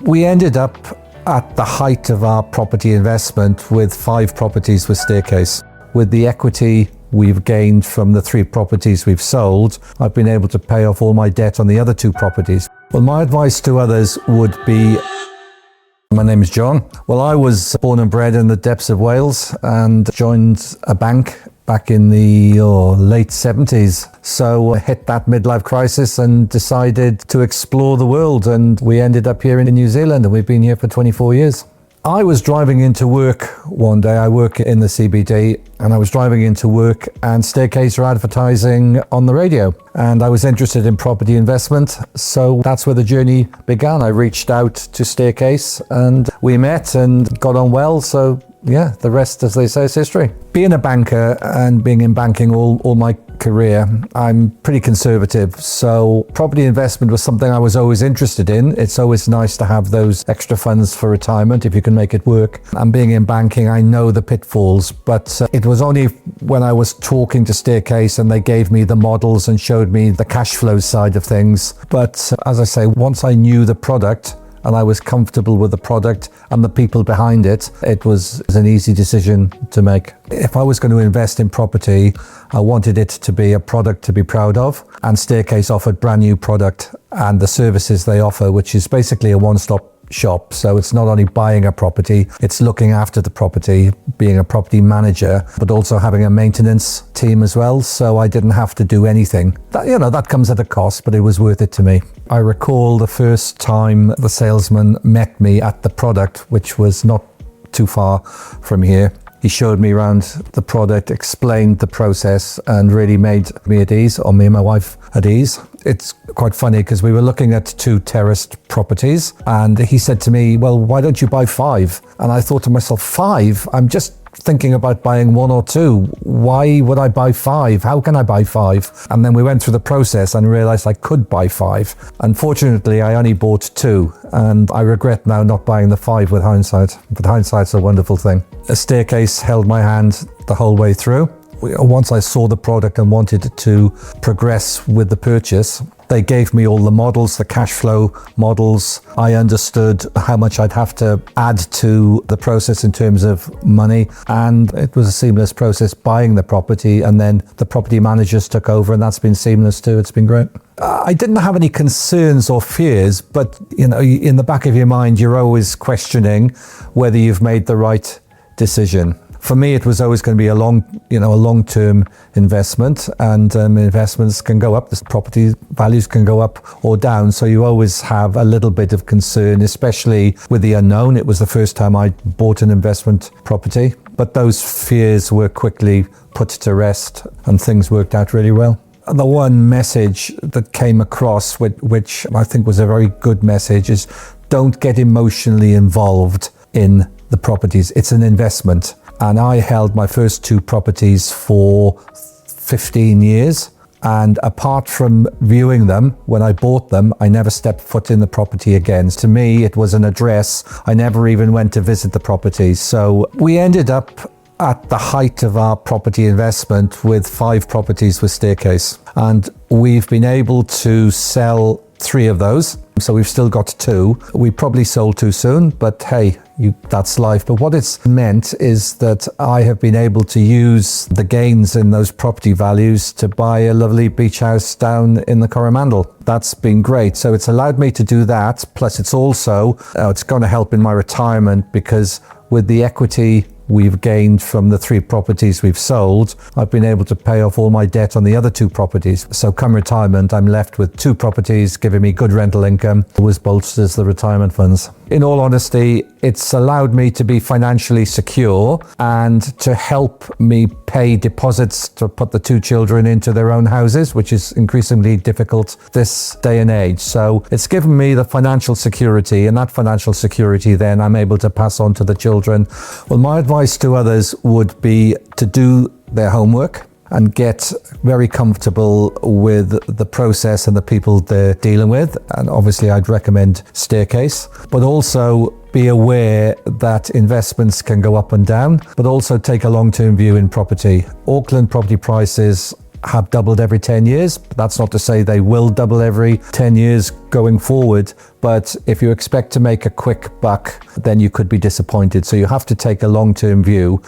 We ended up at the height of our property investment with 5 properties with Staircase. With the equity we've gained from the 3 properties we've sold, I've been able to pay off all my debt on the other 2 properties. Well, my advice to others would be, my name is John. Well, I was born and bred in the depths of Wales and joined a bank back in the late 70s. So I hit that midlife crisis and decided to explore the world, and we ended up here in New Zealand, and we've been here for 24 years. I was driving into work one day. I work in the CBD, and I was driving into work and Staircase are advertising on the radio, and I was interested in property investment, so that's where the journey began. I reached out to Staircase and we met and got on well, so yeah, the rest, as they say, is history. Being a banker and being in banking all my career, I'm pretty conservative. So property investment was something I was always interested in. It's always nice to have those extra funds for retirement if you can make it work. And being in banking, I know the pitfalls, but it was only when I was talking to Staircase and they gave me the models and showed me the cash flow side of things. But as I say, once I knew the product, and I was comfortable with the product and the people behind it, it was an easy decision to make. If I was going to invest in property, I wanted it to be a product to be proud of, and Staircase offered brand new product and the services they offer, which is basically a one-stop shop. So it's not only buying a property, it's looking after the property, being a property manager, but also having a maintenance team as well. So I didn't have to do anything. That comes at a cost, but it was worth it to me. I recall the first time the salesman met me at the product, which was not too far from here. He showed me around the product, explained the process, and really made me at ease, or me and my wife at ease. It's quite funny because we were looking at 2 terraced properties, and he said to me, well, why don't you buy 5? And I thought to myself, 5? I'm just thinking about buying 1 or 2. Why would I buy 5? How can I buy 5? And then we went through the process and realized I could buy 5. Unfortunately, I only bought 2, and I regret now not buying the 5 with hindsight. But hindsight's a wonderful thing. A Staircase held my hand the whole way through. Once I saw the product and wanted to progress with the purchase, they gave me all the models, the cash flow models. I understood how much I'd have to add to the process in terms of money, and it was a seamless process buying the property, and then the property managers took over, and that's been seamless too. It's been great. I didn't have any concerns or fears, but in the back of your mind, you're always questioning whether you've made the right decision. For me, it was always going to be a long-term investment, and investments can go up, the property values can go up or down. So you always have a little bit of concern, especially with the unknown. It was the first time I bought an investment property, but those fears were quickly put to rest and things worked out really well. The one message that came across, which I think was a very good message, is don't get emotionally involved in the properties. It's an investment. And I held my first 2 properties for 15 years. And apart from viewing them, when I bought them, I never stepped foot in the property again. To me, it was an address. I never even went to visit the properties. So we ended up at the height of our property investment with 5 properties with Staircase. And we've been able to sell 3 of those. So we've still got 2. We probably sold too soon, but hey, that's life. But what it's meant is that I have been able to use the gains in those property values to buy a lovely beach house down in the Coromandel. That's been great. So it's allowed me to do that. Plus it's also, it's going to help in my retirement, because with the equity we've gained from the 3 properties we've sold, I've been able to pay off all my debt on the other 2 properties. So come retirement, I'm left with 2 properties giving me good rental income, always bolsters the retirement funds. In all honesty, it's allowed me to be financially secure and to help me pay deposits to put the 2 children into their own houses, which is increasingly difficult this day and age. So it's given me the financial security, and that financial security then I'm able to pass on to the children. Well, my advice to others would be to do their homework and get very comfortable with the process and the people they're dealing with. And obviously I'd recommend Staircase, but also be aware that investments can go up and down, but also take a long-term view in property. Auckland property prices have doubled every 10 years. That's not to say they will double every 10 years going forward, but if you expect to make a quick buck, then you could be disappointed. So you have to take a long-term view.